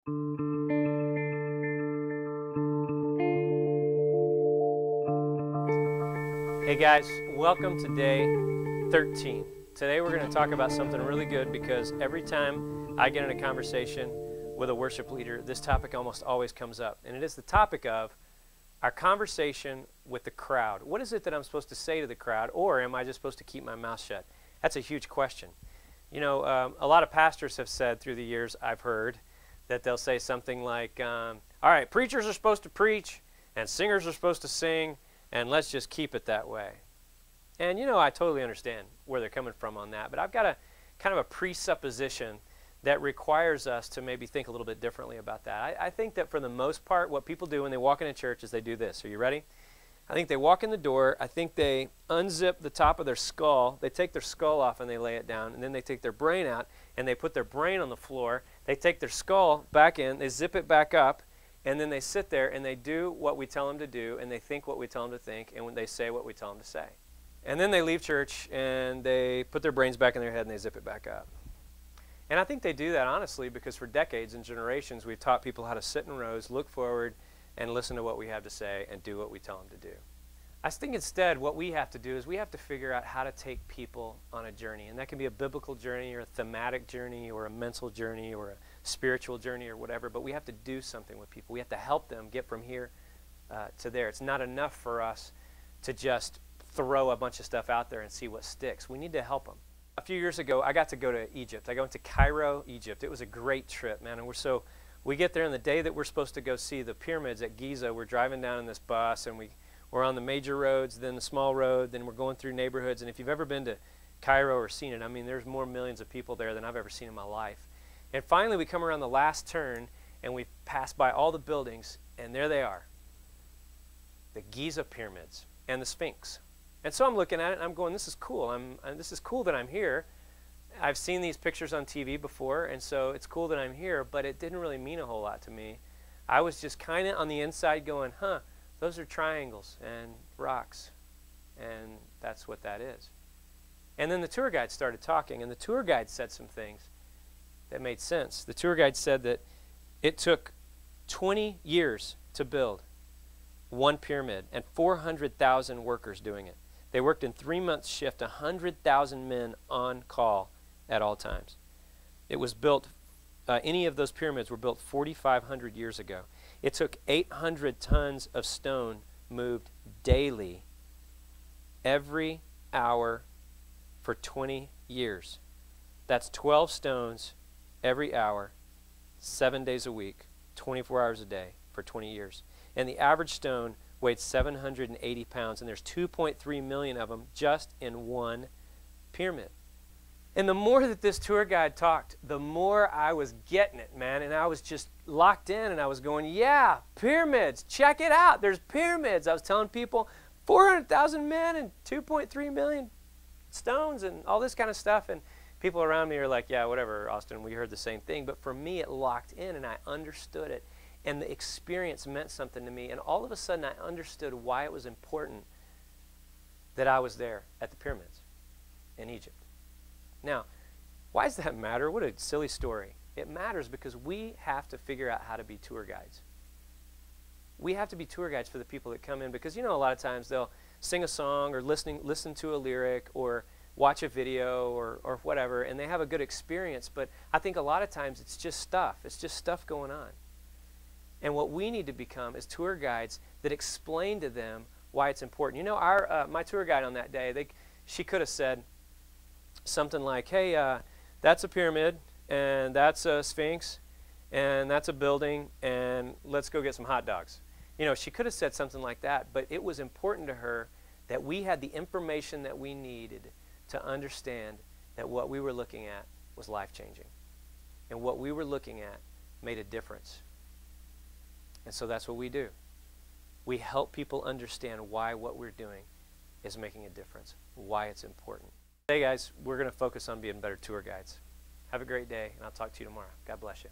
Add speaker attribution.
Speaker 1: Hey guys, welcome to day 13. Today we're going to talk about something really good because every time I get in a conversation with a worship leader, this topic almost always comes up. And it is the topic of our conversation with the crowd. What is it that I'm supposed to say to the crowd, or am I just supposed to keep my mouth shut? That's a huge question. You know, a lot of pastors have said through the years, I've heard, that they'll say something like, all right, preachers are supposed to preach, and singers are supposed to sing, and let's just keep it that way. And you know, I totally understand where they're coming from on that, but I've got a kind of a presupposition that requires us to maybe think a little bit differently about that. I think that for the most part, what people do when they walk into church is they do this. Are you ready? I think they walk in the door, I think they unzip the top of their skull, they take their skull off and they lay it down, and then they take their brain out and they put their brain on the floor, they take their skull back in, they zip it back up, and then they sit there and they do what we tell them to do, and they think what we tell them to think, and when they say what we tell them to say. And then they leave church and they put their brains back in their head and they zip it back up. And I think they do that honestly because for decades and generations we've taught people how to sit in rows, look forward, and listen to what we have to say and do what we tell them to do. I think instead what we have to do is we have to figure out how to take people on a journey. And that can be a biblical journey or a thematic journey or a mental journey or a spiritual journey or whatever, but we have to do something with people. We have to help them get from here to there. It's not enough for us to just throw a bunch of stuff out there and see what sticks. We need to help them. A few years ago, I got to go to Egypt. I went to Cairo, Egypt. It was a great trip, man. And we get there on the day that we're supposed to go see the pyramids at Giza. We're driving down in this bus, and we're on the major roads, then the small road, then we're going through neighborhoods. And if you've ever been to Cairo or seen it, I mean, there's more millions of people there than I've ever seen in my life. And finally, we come around the last turn, and we pass by all the buildings, and there they are, the Giza pyramids and the Sphinx. And so I'm looking at it, and I'm going, this is cool. This is cool that I'm here. I've seen these pictures on TV before, and so it's cool that I'm here, but it didn't really mean a whole lot to me. I was just kind of on the inside going, those are triangles and rocks, and that's what that is. And then the tour guide started talking, and the tour guide said some things that made sense. The tour guide said that it took 20 years to build one pyramid and 400,000 workers doing it. They worked in 3-month shift, 100,000 men on call at all times. It was built, any of those pyramids were built 4,500 years ago. It took 800 tons of stone moved daily, every hour for 20 years. That's 12 stones every hour, 7 days a week, 24 hours a day for 20 years. And the average stone weighed 780 pounds, and there's 2.3 million of them just in one pyramid. And the more that this tour guide talked, the more I was getting it, man. And I was just locked in, and I was going, yeah, pyramids, check it out. There's pyramids. I was telling people 400,000 men and 2.3 million stones and all this kind of stuff. And people around me are like, yeah, whatever, Austin, we heard the same thing. But for me, it locked in, and I understood it. And the experience meant something to me. And all of a sudden, I understood why it was important that I was there at the pyramids in Egypt. Now, why does that matter? What a silly story. It matters because we have to figure out how to be tour guides. We have to be tour guides for the people that come in because, you know, a lot of times they'll sing a song or listen to a lyric or watch a video or whatever, and they have a good experience. But I think a lot of times it's just stuff. It's just stuff going on. And what we need to become is tour guides that explain to them why it's important. You know, my tour guide on that day, she could have said something like, hey, that's a pyramid, and that's a Sphinx, and that's a building, and let's go get some hot dogs. You know, she could have said something like that, but it was important to her that we had the information that we needed to understand that what we were looking at was life-changing. And what we were looking at made a difference. And so that's what we do. We help people understand why what we're doing is making a difference, why it's important. Hey guys, we're going to focus on being better tour guides. Have a great day, and I'll talk to you tomorrow. God bless you.